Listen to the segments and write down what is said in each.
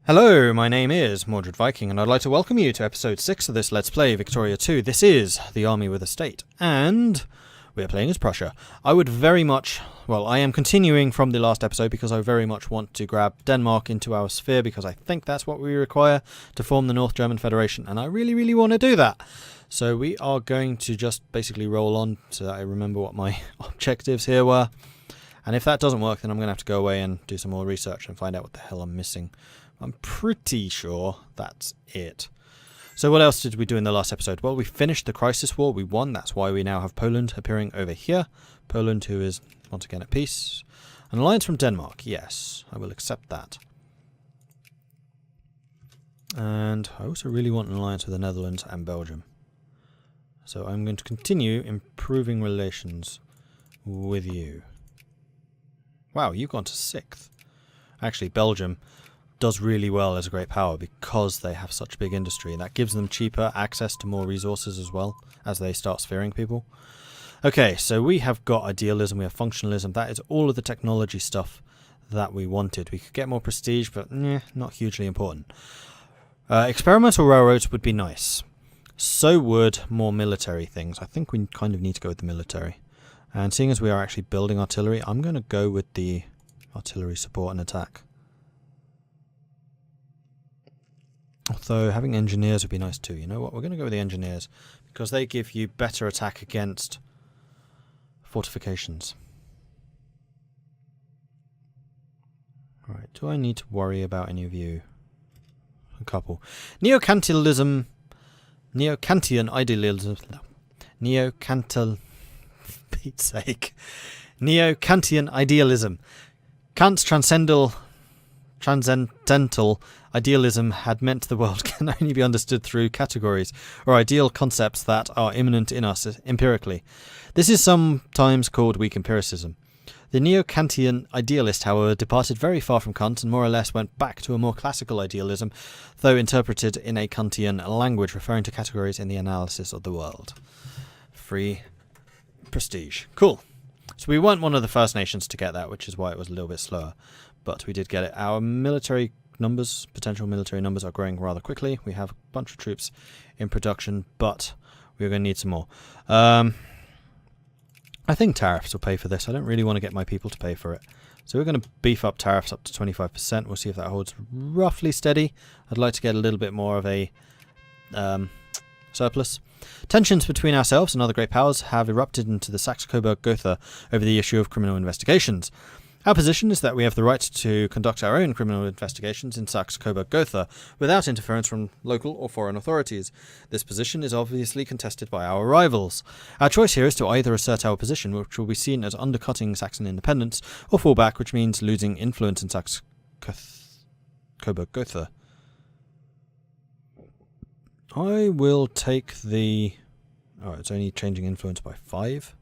Hello, my name is Mordred Viking, and I'd like to welcome you to episode 6 of this Let's Play Victoria 2. This is The Army with a State, and we are playing as Prussia. I am continuing from the last episode because I very much want to grab Denmark into our sphere because I think that's what we require to form the North German Federation, and I really want to do that. So we are going to just basically roll on so that I remember what my objectives here were. And if that doesn't work, then I'm going to have to go away and do some more research and find out what the hell I'm missing. I'm pretty sure that's it. So what else did we do in the last episode? Well, we finished the crisis war. We won. That's why we now have Poland appearing over here. Poland, who is once again at peace. An alliance from Denmark. Yes, I will accept that. And I also really want an alliance with the Netherlands and Belgium. So I'm going to continue improving relations with you. Wow, you've gone to 6th. Actually, Belgium does really well as a great power because they have such big industry, and that gives them cheaper access to more resources as well as they start sphering people. Okay, so we have got idealism, we have functionalism. That is all of the technology stuff that we wanted. We could get more prestige, but not hugely important. Experimental railroads would be nice. So would more military things. I think we kind of need to go with the military. And seeing as we are actually building artillery, I'm going to go with the artillery support and attack. Although having engineers would be nice too. You know what? We're going to go with the engineers because they give you better attack against fortifications. Right. Do I need to worry about any of you? A couple. Neo-Kantian idealism. Pete's sake. Neo-Kantian idealism. Kant's transcendental idealism had meant the world can only be understood through categories, or ideal concepts that are immanent in us empirically. This is sometimes called weak empiricism. The neo-Kantian idealist, however, departed very far from Kant and more or less went back to a more classical idealism, though interpreted in a Kantian language referring to categories in the analysis of the world. Free prestige. Cool. So we weren't one of the first nations to get that, which is why it was a little bit slower. But we did get it. Our military numbers, potential military numbers, are growing rather quickly. We have a bunch of troops in production, but we're going to need some more. I think tariffs will pay for this. I don't really want to get my people to pay for it. So we're going to beef up tariffs up to 25%. We'll see if that holds roughly steady. I'd like to get a little bit more of a surplus. Tensions between ourselves and other great powers have erupted into the Saxe-Coburg-Gotha over the issue of criminal investigations. Our position is that we have the right to conduct our own criminal investigations in Saxe-Coburg-Gotha without interference from local or foreign authorities. This position is obviously contested by our rivals. Our choice here is to either assert our position, which will be seen as undercutting Saxon independence, or fall back, which means losing influence in Saxe-Coburg-Gotha. I will take the... Oh, it's only changing influence by 5.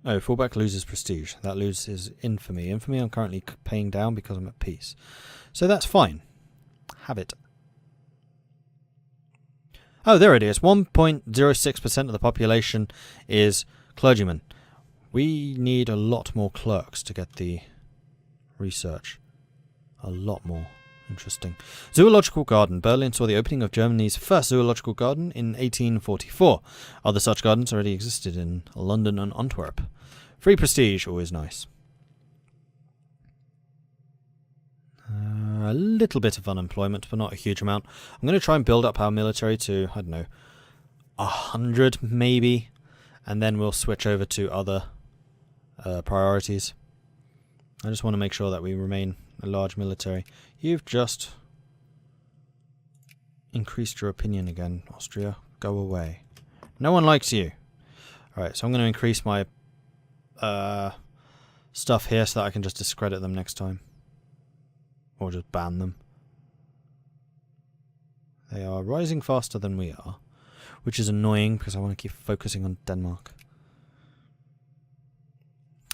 Oh, fallback loses prestige. That loses infamy. Infamy I'm currently paying down because I'm at peace. So that's fine. Have it. Oh, there it is. 1.06% of the population is clergymen. We need a lot more clerks to get the research. A lot more. Interesting. Zoological garden. Berlin saw the opening of Germany's first zoological garden in 1844. Other such gardens already existed in London and Antwerp. Free prestige, always nice. A little bit of unemployment, but not a huge amount. I'm going to try and build up our military to, I don't know, 100 maybe, and then we'll switch over to other priorities. I just want to make sure that we remain a large military. You've just increased your opinion again, Austria. Go away. No one likes you. Alright, so I'm going to increase my stuff here so that I can just discredit them next time. Or just ban them. They are rising faster than we are, which is annoying because I want to keep focusing on Denmark.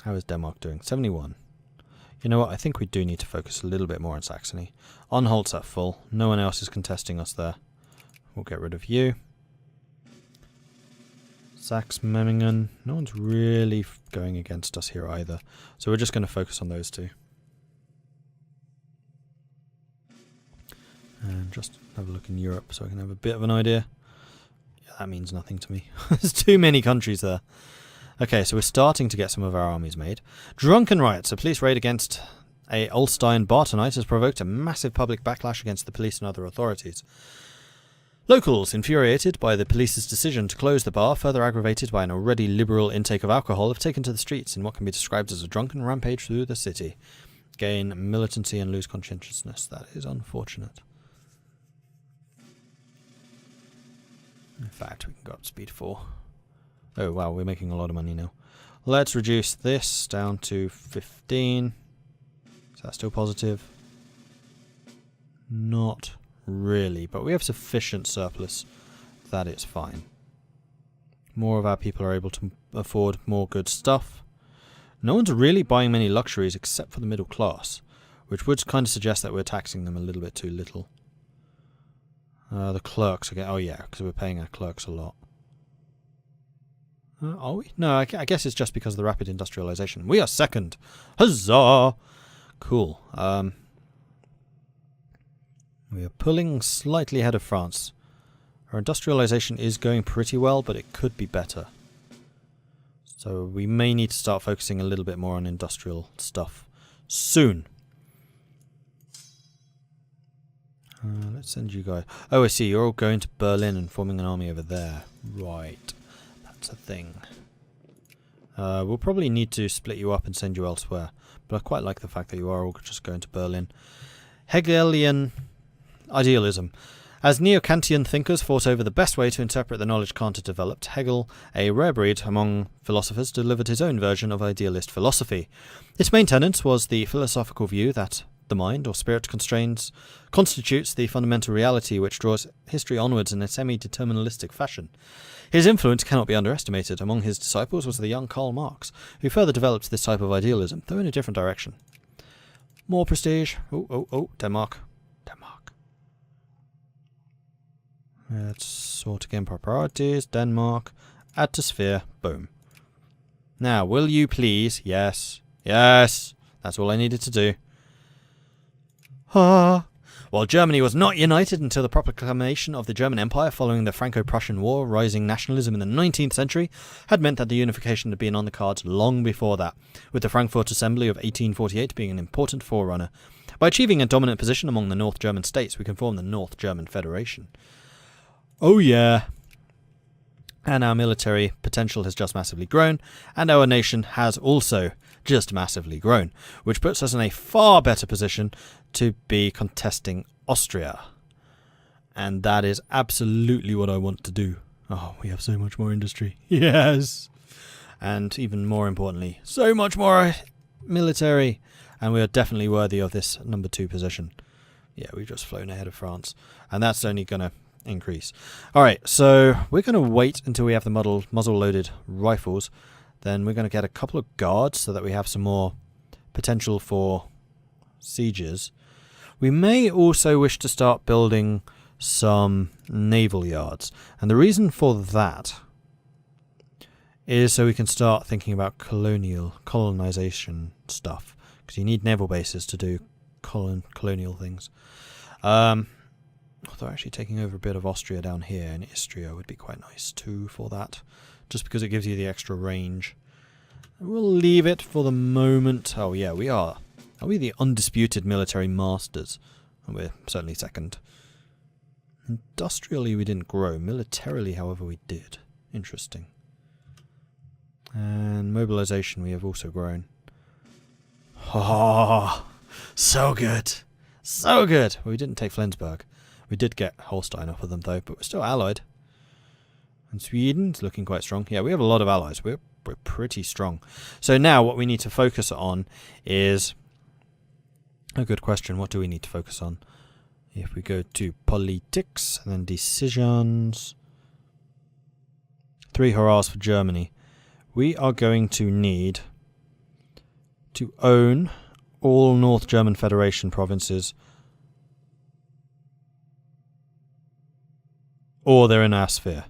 How is Denmark doing? 71. You know what, I think we do need to focus a little bit more on Saxony. Anhalt's at full. No one else is contesting us there. We'll get rid of you. Saxe-Memmingen. No one's really going against us here either. So we're just going to focus on those two. And just have a look in Europe so I can have a bit of an idea. Yeah, that means nothing to me. There's too many countries there. Okay, so we're starting to get some of our armies made. Drunken riots. A police raid against a Ulstein bar tonight has provoked a massive public backlash against the police and other authorities. Locals, infuriated by the police's decision to close the bar, further aggravated by an already liberal intake of alcohol, have taken to the streets in what can be described as a drunken rampage through the city. Gain militancy and lose conscientiousness. That is unfortunate. In fact, we can go up to speed 4. Oh, wow, we're making a lot of money now. Let's reduce this down to 15. Is that still positive? Not really, but we have sufficient surplus that it's fine. More of our people are able to afford more good stuff. No one's really buying many luxuries except for the middle class, which would kind of suggest that we're taxing them a little bit too little. The clerks again. Oh yeah, because we're paying our clerks a lot. Are we? No, I guess it's just because of the rapid industrialization. We are second. Huzzah! Cool. We are pulling slightly ahead of France. Our industrialization is going pretty well, but it could be better. So we may need to start focusing a little bit more on industrial stuff soon. Let's send you guys. Oh, I see. You're all going to Berlin and forming an army over there. Right. That's a thing. We'll probably need to split you up and send you elsewhere. But I quite like the fact that you are all just going to Berlin. Hegelian idealism. As neo-Kantian thinkers fought over the best way to interpret the knowledge Kant had developed, Hegel, a rare breed among philosophers, delivered his own version of idealist philosophy. Its main tenet was the philosophical view that the mind, or spirit, constitutes the fundamental reality which draws history onwards in a semi-deterministic fashion. His influence cannot be underestimated. Among his disciples was the young Karl Marx, who further developed this type of idealism, though in a different direction. More prestige. Oh, Denmark. Let's sort again priorities. Denmark. Add to sphere. Boom. Now, will you please? Yes. Yes. That's all I needed to do. While Germany was not united until the proclamation of the German Empire following the Franco-Prussian War, rising nationalism in the 19th century had meant that the unification had been on the cards long before that, with the Frankfurt Assembly of 1848 being an important forerunner. By achieving a dominant position among the North German states, we can form the North German Federation. Oh yeah. And our military potential has just massively grown, and our nation has also just massively grown, which puts us in a far better position to be contesting Austria. And that is absolutely what I want to do. Oh, we have so much more industry. Yes! And even more importantly, so much more military. And we are definitely worthy of this number 2 position. Yeah, we've just flown ahead of France. And that's only going to increase. Alright, so we're going to wait until we have the muzzle-loaded rifles. Then we're going to get a couple of guards so that we have some more potential for sieges. We may also wish to start building some naval yards. And the reason for that is so we can start thinking about colonization stuff. Because you need naval bases to do colonial things. Although actually taking over a bit of Austria down here in Istria would be quite nice too for that. Just because it gives you the extra range. We'll leave it for the moment. Oh yeah, we are. Are we the undisputed military masters? We're certainly second. Industrially we didn't grow. Militarily, however, we did. Interesting. And mobilization we have also grown. Oh, so good. So good. Well, we didn't take Flensburg. We did get Holstein off of them though, but we're still allied. And Sweden's looking quite strong. Yeah, we have a lot of allies. We're pretty strong. So now what we need to focus on is... a good question. What do we need to focus on? If we go to politics and then decisions... 3 hurrahs for Germany. We are going to need to own all North German Federation provinces, or they're in our sphere.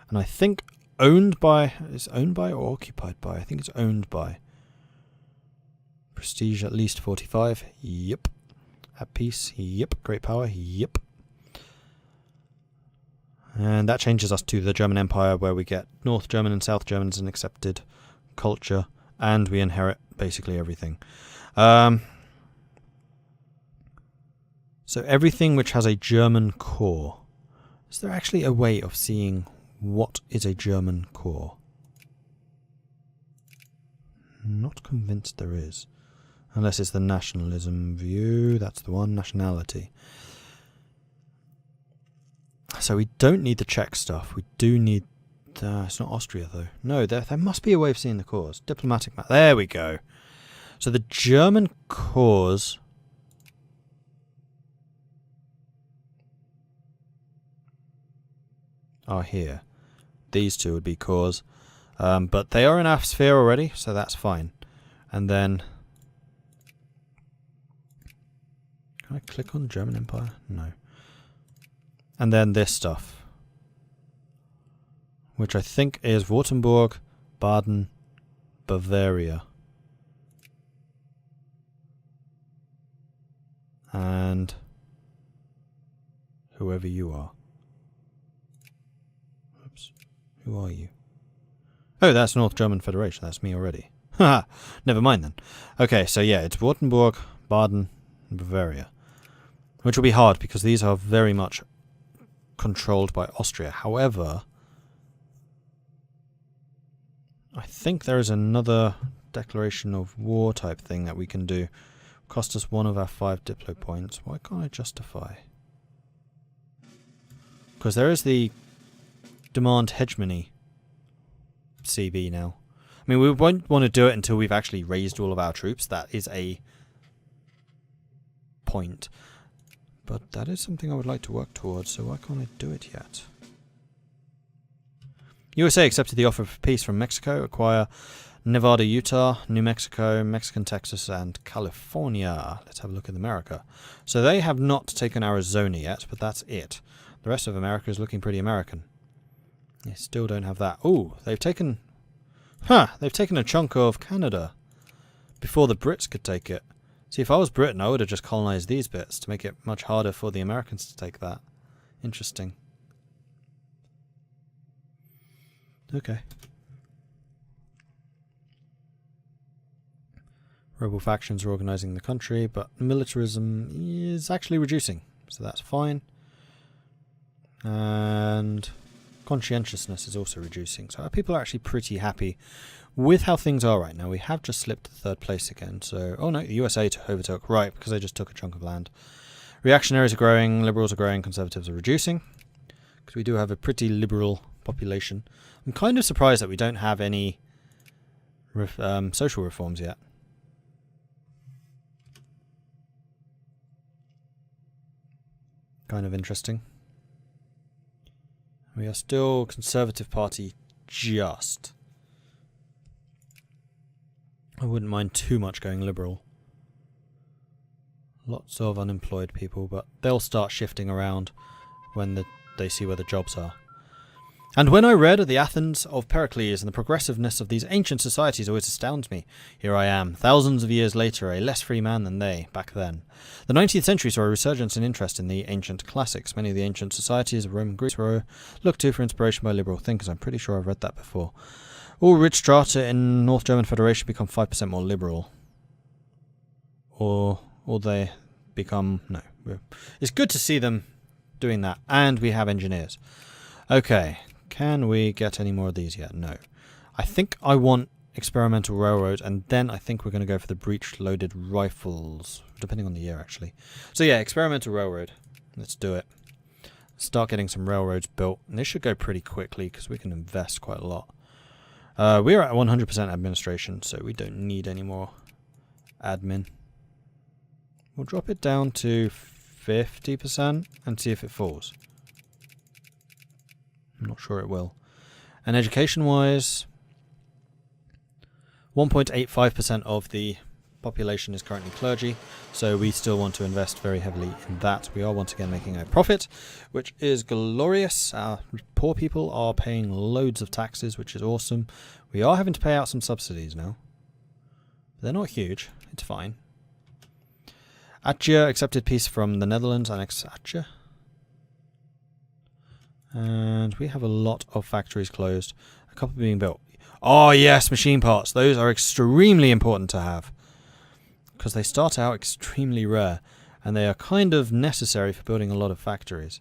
And I think owned by... is owned by or occupied by? I think it's owned by. Prestige at least 45. Yep. At peace. Yep. Great power. Yep. And that changes us to the German Empire, where we get North German and South German as an accepted culture, and we inherit basically everything. So everything which has a German core. Is there actually a way of seeing what is a German core? Not convinced there is. Unless it's the nationalism view. That's the one. Nationality. So we don't need the Czech stuff. We do need... it's not Austria, though. No, there must be a way of seeing the cores. Diplomatic map. There we go. So the German cores... are here. These two would be cores. But they are in our sphere already, so that's fine. And then... can I click on German Empire? No. And then this stuff, which I think is Württemberg, Baden, Bavaria. And whoever you are. Oops. Who are you? Oh, that's North German Federation. That's me already. Haha. Never mind then. Okay, so yeah, it's Württemberg, Baden, and Bavaria. Which will be hard because these are very much controlled by Austria. However, I think there is another declaration of war type thing that we can do. Cost us 1 of our 5 Diplo points. Why can't I justify? Because there is the demand hegemony CB now. I mean, we won't want to do it until we've actually raised all of our troops. That is a point. But that is something I would like to work towards, so why can't I do it yet? USA accepted the offer of peace from Mexico, acquire Nevada, Utah, New Mexico, Mexican Texas, and California. Let's have a look at America. So they have not taken Arizona yet, but that's it. The rest of America is looking pretty American. They still don't have that. Oh, they've taken... they've taken a chunk of Canada before the Brits could take it. See, if I was Britain, I would have just colonized these bits to make it much harder for the Americans to take that. Interesting. Okay. Rebel factions are organizing the country, but militarism is actually reducing, so that's fine. And conscientiousness is also reducing, so our people are actually pretty happy with how things are right now. We have just slipped to 3rd place again, so... oh no, the USA overtook, right, because they just took a chunk of land. Reactionaries are growing, liberals are growing, conservatives are reducing, because we do have a pretty liberal population. I'm kind of surprised that we don't have any social reforms yet. Kind of interesting. We are still Conservative Party just. I wouldn't mind too much going liberal. Lots of unemployed people, but they'll start shifting around when they see where the jobs are. And when I read the Athens of Pericles and the progressiveness of these ancient societies always astounds me. Here I am, thousands of years later, a less free man than they, back then. The 19th century saw a resurgence in interest in the ancient classics. Many of the ancient societies of Rome and Greece were looked to for inspiration by liberal thinkers. I'm pretty sure I've read that before. All rich strata in North German Federation become 5% more liberal. Or they become... no. It's good to see them doing that. And we have engineers. Okay. Can we get any more of these yet? No. I think I want experimental railroad, and then I think we're going to go for the breech-loaded rifles, depending on the year, actually. So yeah, experimental railroad. Let's do it. Start getting some railroads built. And this should go pretty quickly, because we can invest quite a lot. We're at 100% administration, so we don't need any more admin. We'll drop it down to 50% and see if it falls. I'm not sure it will. And education-wise, 1.85% of the population is currently clergy, so we still want to invest very heavily in that. We are once again making a profit, which is glorious. Our poor people are paying loads of taxes, which is awesome. We are having to pay out some subsidies now. They're not huge. It's fine. Atje accepted peace from the Netherlands. Annex Atje. And we have a lot of factories closed. A couple being built. Oh yes, machine parts. Those are extremely important to have. Because they start out extremely rare. And they are kind of necessary for building a lot of factories.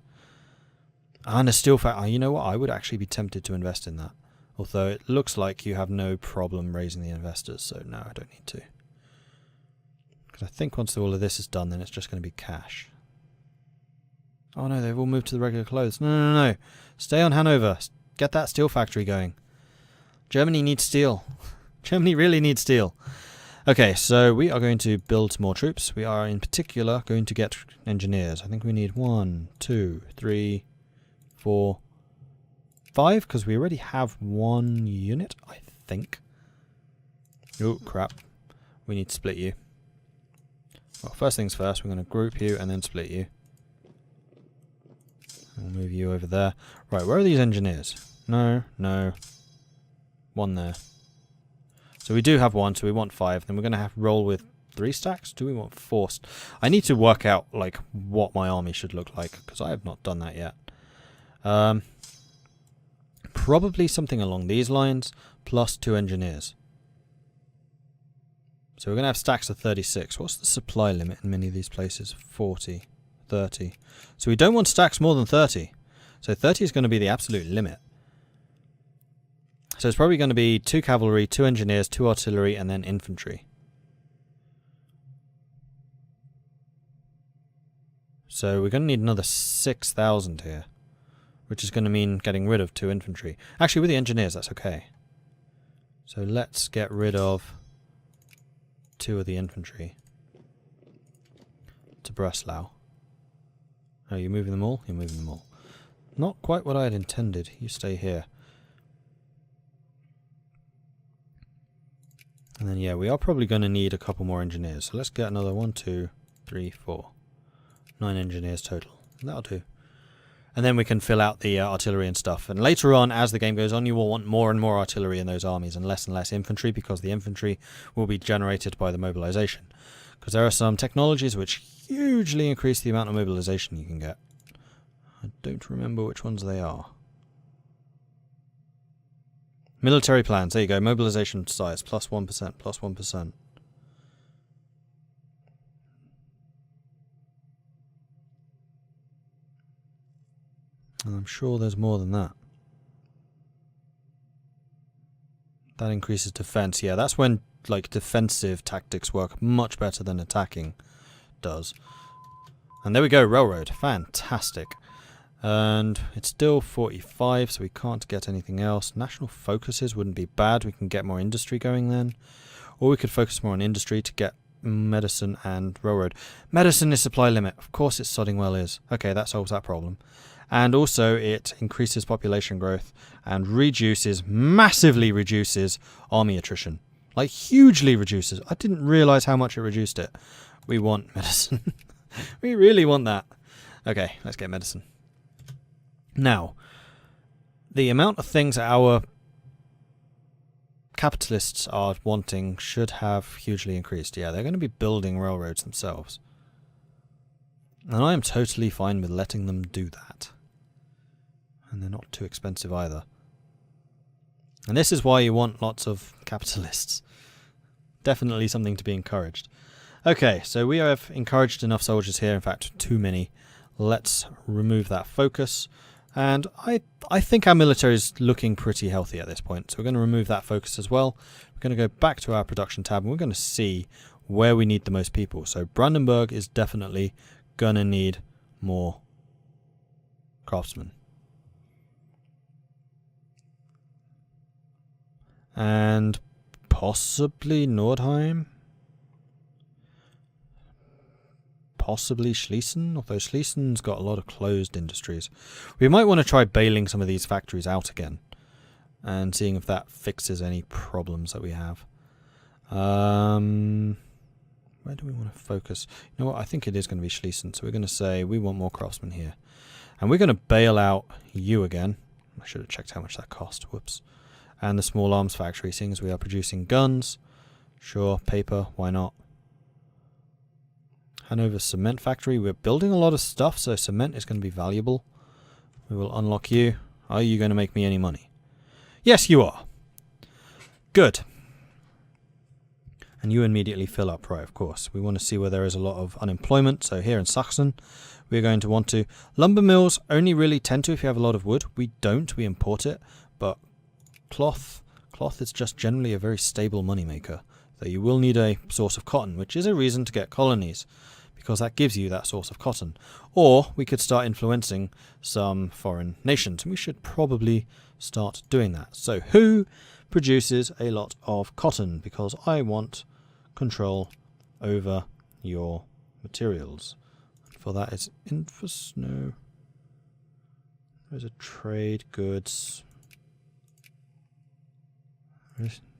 And a steel factory. You know what? I would actually be tempted to invest in that. Although it looks like you have no problem raising the investors. So no, I don't need to. Because I think once all of this is done, then it's just going to be cash. Oh no, they've all moved to the regular clothes. No, no, no, no. Stay on Hanover. Get that steel factory going. Germany needs steel. Germany really needs steel. Okay, so we are going to build more troops. We are in particular going to get engineers. I think we need 1, 2, 3, 4, 5, because we already have 1 unit, I think. Oh, crap. We need to split you. Well, first things first, we're going to group you and then split you. We'll move you over there. Right, where are these engineers? No, no. 1 there. So we do have 1, so we want 5. Then we're going to have to roll with 3 stacks. Do we want 4? I need to work out like what my army should look like, because I have not done that yet. Probably something along these lines, plus 2 engineers. So we're going to have stacks of 36. What's the supply limit in many of these places? 40. 30. So we don't want stacks more than 30. So 30 is going to be the absolute limit. So it's probably going to be 2 cavalry, 2 engineers, 2 artillery, and then infantry. So we're going to need another 6,000 here, which is going to mean getting rid of 2 infantry. Actually, with the engineers, that's okay. So let's get rid of 2 of the infantry to Breslau. Oh, you're moving them all? You're moving them all. Not quite what I had intended. You stay here. And then, yeah, we are probably going to need a couple more engineers. So let's get another 1, 2, 3, 4. 9 engineers total. That'll do. And then we can fill out the artillery and stuff. And later on, as the game goes on, you will want more and more artillery in those armies and less infantry, because the infantry will be generated by the mobilization. Because there are some technologies which hugely increase the amount of mobilization you can get. I don't remember which ones they are. Military plans, there you go. Mobilization size, plus 1%, plus 1%. And I'm sure there's more than that. That increases defense. Yeah, that's when like defensive tactics work much better than attacking does. And there we go, railroad. Fantastic. And it's still 45, so we can't get anything else. National focuses wouldn't be bad. We can get more industry going then. Or we could focus more on industry to get medicine and railroad. Medicine is supply limit. Of course it sodding well is. Okay, that solves that problem. And also it increases population growth and massively reduces army attrition. Like hugely reduces. I didn't realise how much it reduced it. We want medicine. We really want that. Okay, let's get medicine. Now, the amount of things our capitalists are wanting should have hugely increased. Yeah, they're going to be building railroads themselves. And I am totally fine with letting them do that. And they're not too expensive either. And this is why you want lots of capitalists. Definitely something to be encouraged. Okay, so we have encouraged enough soldiers here. In fact, too many. Let's remove that focus. And I think our military is looking pretty healthy at this point. So we're going to remove that focus as well. We're going to go back to our production tab and we're going to see where we need the most people. So Brandenburg is definitely going to need more craftsmen. And possibly Nordheim. Possibly Schlesien, although Schlesen's got a lot of closed industries. We might want to try bailing some of these factories out again and seeing if that fixes any problems that we have. Where do we want to focus? You know what, I think it is going to be Schlesien, so we're going to say we want more craftsmen here. And we're going to bail out you again. I should have checked how much that cost, whoops. And the small arms factory, seeing as we are producing guns, Sure, paper, why not? Hanover Cement Factory. We're building a lot of stuff, so cement is going to be valuable. We will unlock you. Are you going to make me any money? Yes, you are. Good. And you immediately fill up, right, of course. We want to see where there is a lot of unemployment. So here in Sachsen, we're going to want to... Lumber mills only really tend to if you have a lot of wood. We don't, we import it. But cloth is just generally a very stable moneymaker. So you will need a source of cotton, which is a reason to get colonies, because that gives you that source of cotton. Or we could start influencing some foreign nations, and we should probably start doing that. So who produces a lot of cotton? Because I want control over your materials. For that is no. There's a trade goods.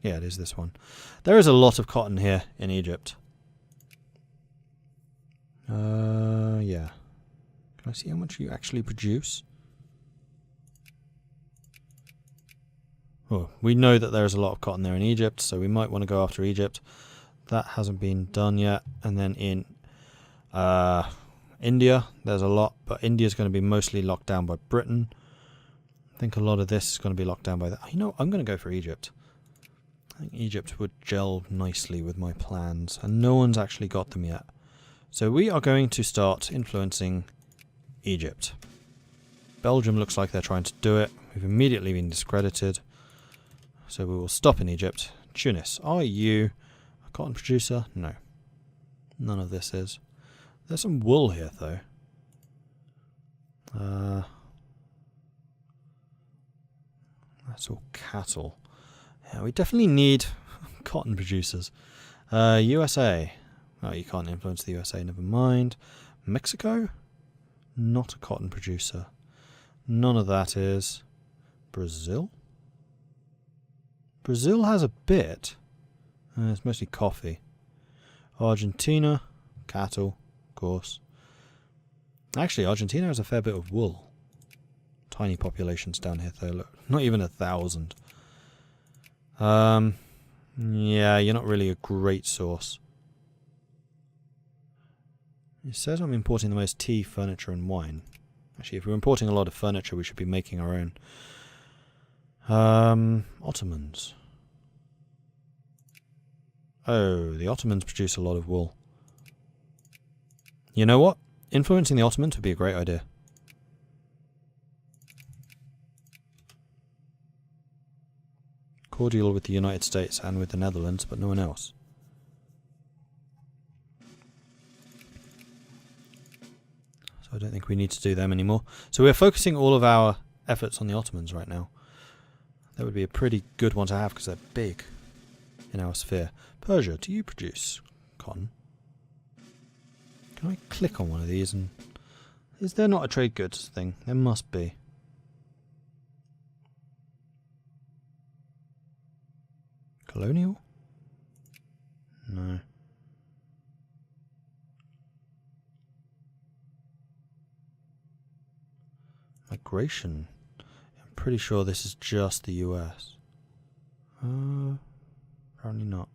Yeah, it is this one. There is a lot of cotton here in Egypt. Yeah. Can I see how much you actually produce? Oh, we know that there is a lot of cotton there in Egypt, so we might want to go after Egypt. That hasn't been done yet. And then in India, there's a lot, but India's going to be mostly locked down by Britain. I think a lot of this is going to be locked down by that. You know, I'm going to go for Egypt. I think Egypt would gel nicely with my plans, and no one's actually got them yet. So we are going to start influencing Egypt. Belgium looks like they're trying to do it. We've immediately been discredited. So we will stop in Egypt. Tunis, are you a cotton producer? No. None of this is. There's some wool here, though. That's all cattle. Yeah, we definitely need cotton producers. USA. Oh, you can't influence the USA, never mind. Mexico? Not a cotton producer. None of that is. Brazil? Brazil has a bit. It's mostly coffee. Argentina? Cattle, of course. Actually, Argentina has a fair bit of wool. Tiny populations down here, though. Look, not even 1,000. Yeah, you're not really a great source. It says I'm importing the most tea, furniture, and wine. Actually, if we're importing a lot of furniture, we should be making our own. Ottomans. Oh, the Ottomans produce a lot of wool. You know what? Influencing the Ottomans would be a great idea. Cordial with the United States and with the Netherlands, but no one else. So I don't think we need to do them anymore. So we're focusing all of our efforts on the Ottomans right now. That would be a pretty good one to have because they're big in our sphere. Persia, do you produce cotton? Can I click on one of these and... Is there not a trade goods thing? There must be. Colonial? No. Migration. I'm pretty sure this is just the US. Apparently not.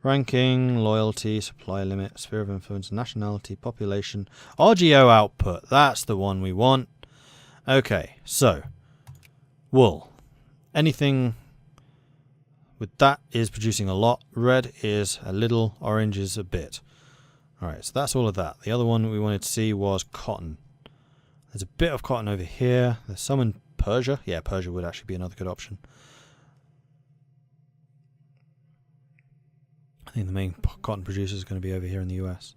Ranking, loyalty, supply limit, sphere of influence, nationality, population, RGO output. That's the one we want. Okay, so wool. Anything with that is producing a lot. Red is a little, orange is a bit. Alright, so that's all of that. The other one we wanted to see was cotton. There's a bit of cotton over here. There's some in Persia. Yeah, Persia would actually be another good option. I think the main cotton producer is going to be over here in the US.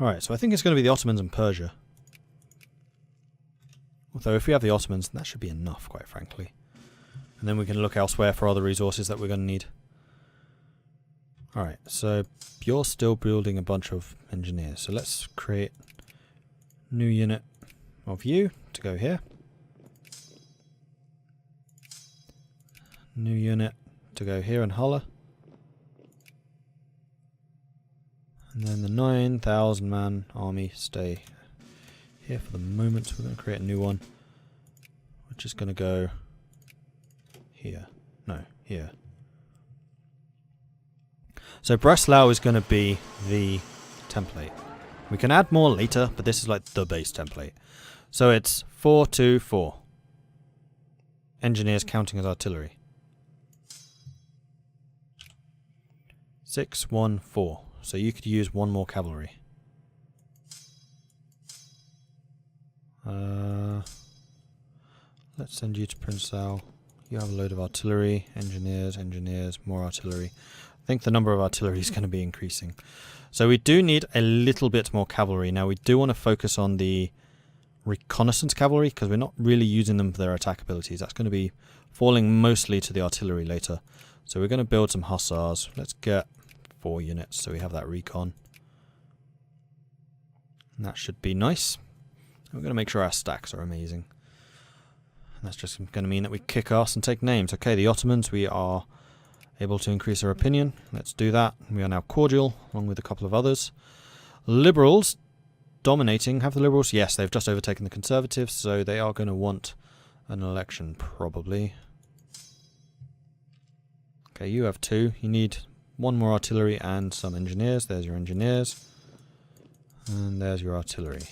Alright, so I think it's going to be the Ottomans and Persia. Although if we have the Ottomans, that should be enough, quite frankly. And then we can look elsewhere for other resources that we're going to need. Alright, so you're still building a bunch of engineers. So let's create a new unit of you to go here. New unit to go here in Halle. And then the 9,000 man army stay here for the moment. We're going to create a new one, which is going to go here. No, here. So Breslau is going to be the template. We can add more later, but this is like the base template. So it's 4-2-4. Engineers counting as artillery. 6-1-4. So you could use one more cavalry. Let's send you to Prussia. You have a load of artillery, engineers, more artillery. I think the number of artillery is going to be increasing. So we do need a little bit more cavalry. Now we do want to focus on the reconnaissance cavalry because we're not really using them for their attack abilities. That's going to be falling mostly to the artillery later. So we're going to build some hussars. Let's get 4 units so we have that recon. And that should be nice. We're going to make sure our stacks are amazing. And that's just going to mean that we kick ass and take names. Okay, the Ottomans, we are able to increase our opinion. Let's do that. We are now cordial, along with a couple of others. Liberals, dominating. Have the Liberals? Yes, they've just overtaken the Conservatives, so they are going to want an election, probably. Okay, you have 2. You need 1 more artillery and some engineers. There's your engineers. And there's your artillery.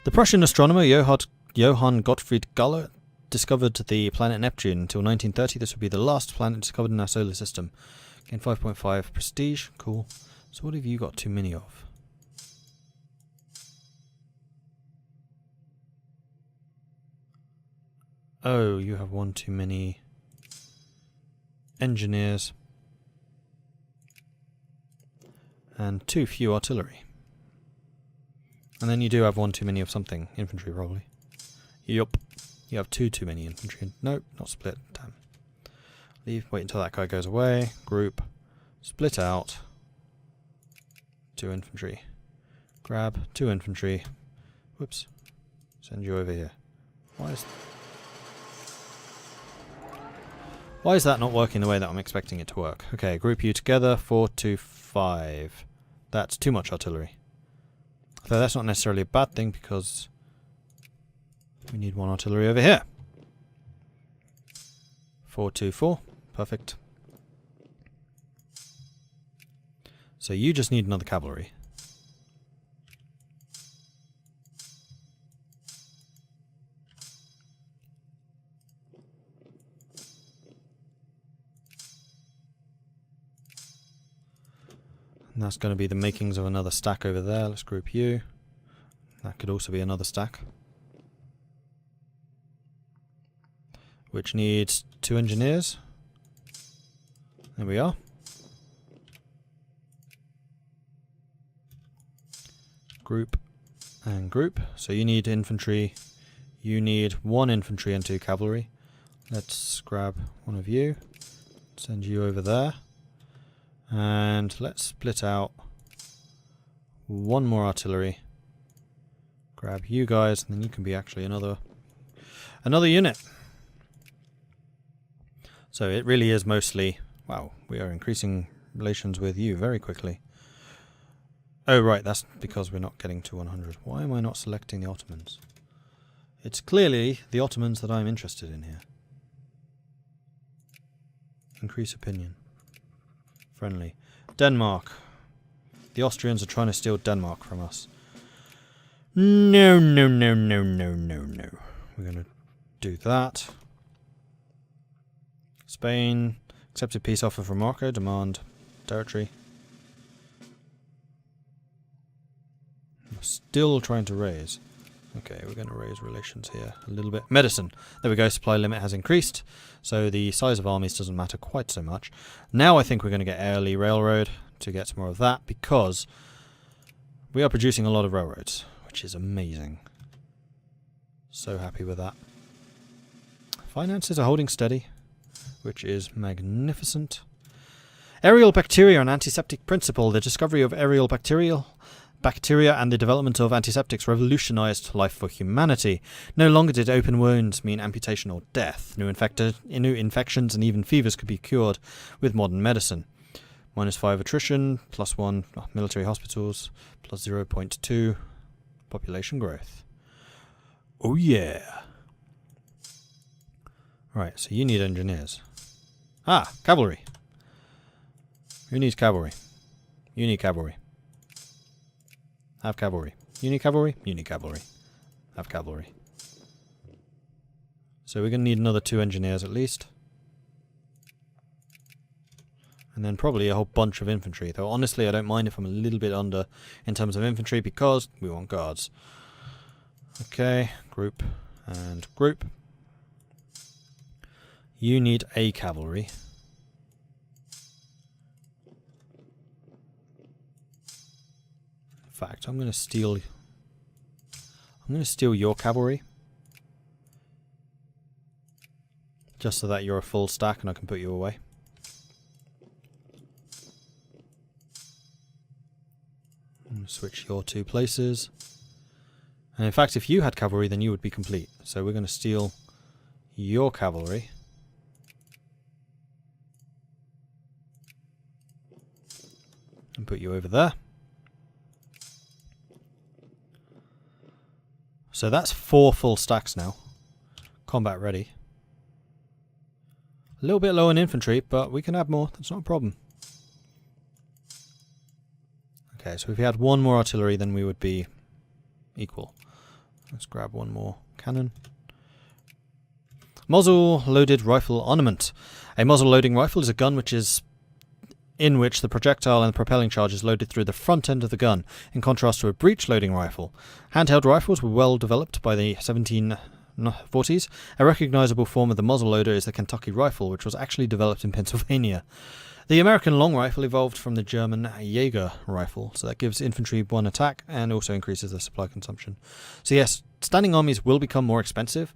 The Prussian astronomer Johann Gottfried Galle discovered the planet Neptune. Until 1930, this would be the last planet discovered in our solar system. Gain 5.5 prestige. Cool. So what have you got too many of? Oh, you have 1 too many engineers. And 2 few artillery. And then you do have 1 too many of something. Infantry, probably. Yup. You have 2 too many infantry. Nope, not split. Damn. Leave. Wait until that guy goes away. Group. Split out. 2 infantry. Grab 2 infantry. Whoops. Send you over here. Why is that not working the way that I'm expecting it to work? Okay, group you together. 4-5. That's too much artillery. Though that's not necessarily a bad thing because we need 1 artillery over here. 4-4. Perfect. So you just need another cavalry. And that's going to be the makings of another stack over there. Let's group you. That could also be another stack. Which needs 2 engineers. There we are. Group and group. So you need infantry. You need 1 infantry and 2 cavalry. Let's grab one of you. Send you over there. And let's split out 1 more artillery. Grab you guys, and then you can be actually another unit. So it really is mostly... Wow, we are increasing relations with you very quickly. Oh right, that's because we're not getting to 100. Why am I not selecting the Ottomans? It's clearly the Ottomans that I'm interested in here. Increase opinion. Friendly. Denmark. The Austrians are trying to steal Denmark from us. No. We're going to do that. Spain. Accepted peace offer from Morocco. Demand territory. We're still trying to raise. Okay, we're going to raise relations here a little bit. Medicine. There we go. Supply limit has increased. So the size of armies doesn't matter quite so much. Now I think we're going to get early railroad to get some more of that because we are producing a lot of railroads, which is amazing. So happy with that. Finances are holding steady, which is magnificent. Aerial bacteria, an antiseptic principle. The discovery of aerial bacteria and the development of antiseptics revolutionized life for humanity. No longer did open wounds mean amputation or death. New infections and even fevers could be cured with modern medicine. -5 attrition, +1 military hospitals, +0.2 population growth. Oh yeah. Right, so you need engineers. Ah, cavalry. Who needs cavalry? You need cavalry. Have cavalry. You need cavalry? You need cavalry. Have cavalry. So we're going to need another 2 engineers at least. And then probably a whole bunch of infantry. Though honestly I don't mind if I'm a little bit under in terms of infantry because we want guards. Okay, group and group. You need a cavalry. In fact, I'm going to steal your cavalry. Just so that you're a full stack and I can put you away. I'm going to switch your 2 places. And in fact, if you had cavalry, then you would be complete. So we're going to steal your cavalry. And put you over there. So that's 4 full stacks now. Combat ready. A little bit low in infantry, but we can add more. That's not a problem. Okay, so if we had 1 more artillery, then we would be equal. Let's grab 1 more cannon. Muzzle-loaded rifle armament. A muzzle-loading rifle is a gun in which the projectile and the propelling charge is loaded through the front end of the gun, in contrast to a breech-loading rifle. Handheld rifles were well developed by the 1740s. A recognizable form of the muzzle loader is the Kentucky rifle, which was actually developed in Pennsylvania. The American long rifle evolved from the German Jaeger rifle, so that gives infantry 1 attack and also increases their supply consumption. So yes, standing armies will become more expensive,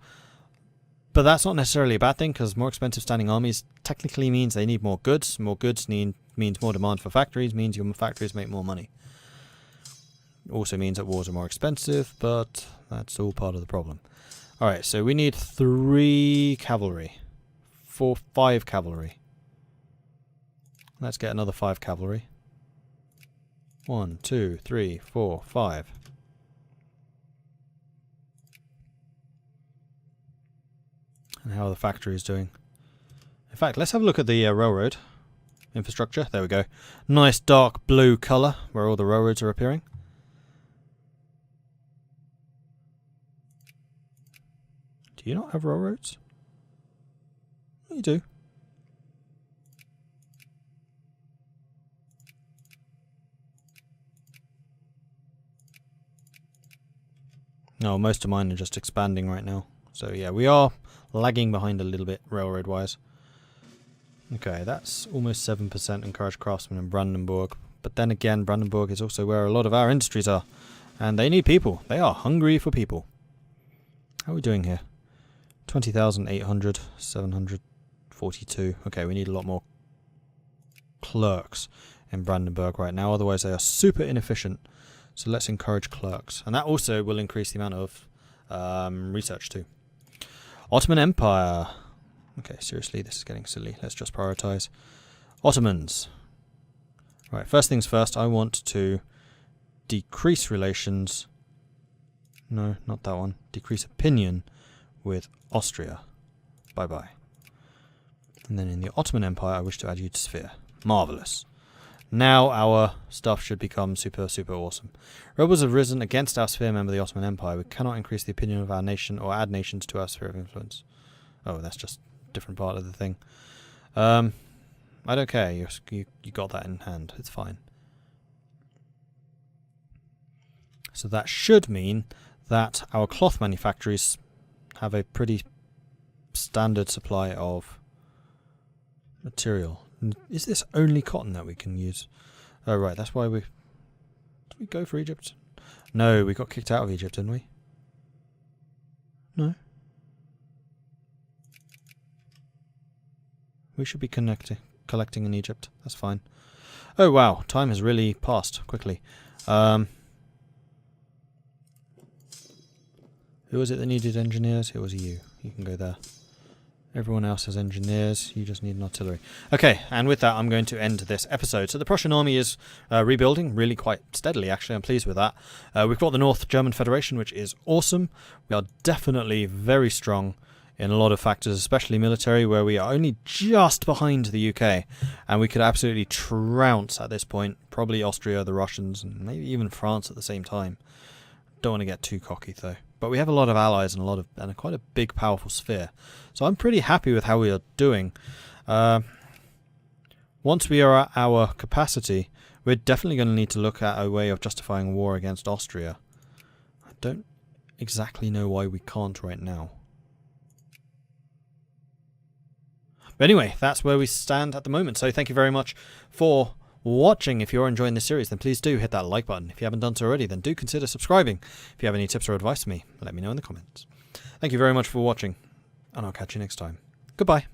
but that's not necessarily a bad thing, because more expensive standing armies technically means they need more goods. More goods means more demand for factories, means your factories make more money. Also means that wars are more expensive, but that's all part of the problem. Alright, so we need 3 cavalry. 5 cavalry. Let's get another 5 cavalry. 1, 2, 3, 4, 5. And how are the factories doing? In fact, let's have a look at the railroad infrastructure. There we go. Nice dark blue colour where all the railroads are appearing. Do you not have railroads? You do. No, most of mine are just expanding right now. So yeah, we are lagging behind a little bit railroad-wise. Okay, that's almost 7% encouraged craftsmen in Brandenburg. But then again, Brandenburg is also where a lot of our industries are. And they need people. They are hungry for people. How are we doing here? 20,800, 742. Okay, we need a lot more clerks in Brandenburg right now. Otherwise, they are super inefficient. So let's encourage clerks. And that also will increase the amount of research too. Ottoman Empire. Okay, seriously, this is getting silly. Let's just prioritize. Ottomans. Right, first things first, I want to decrease relations. No, not that one. Decrease opinion with Austria. Bye-bye. And then in the Ottoman Empire, I wish to add you to Sphere. Marvellous. Now our stuff should become super, super awesome. Rebels have risen against our sphere member, the Ottoman Empire. We cannot increase the opinion of our nation or add nations to our sphere of influence. Oh, that's just a different part of the thing. I don't care. You got that in hand. It's fine. So that should mean that our cloth manufactories have a pretty standard supply of material. Is this only cotton that we can use? Oh, right, that's why we... Did we go for Egypt? No, we got kicked out of Egypt, didn't we? No. We should be collecting in Egypt. That's fine. Oh, wow, time has really passed quickly. Who was it that needed engineers? It was you. You can go there. Everyone else has engineers. You just need an artillery. Okay, and with that, I'm going to end this episode. So the Prussian army is rebuilding really quite steadily, actually. I'm pleased with that. We've got the North German Federation, which is awesome. We are definitely very strong in a lot of factors, especially military, where we are only just behind the UK, and we could absolutely trounce at this point, probably Austria, the Russians, and maybe even France at the same time. Don't want to get too cocky though. But we have a lot of allies and quite a big, powerful sphere. So I'm pretty happy with how we are doing. Once we are at our capacity, we're definitely going to need to look at a way of justifying war against Austria. I don't exactly know why we can't right now. But anyway, that's where we stand at the moment. So thank you very much for watching. If you're enjoying this series, then please do hit that like button. If you haven't done so already, then do consider subscribing. If you have any tips or advice for me, let me know in the comments. Thank you very much for watching, and I'll catch you next time. Goodbye.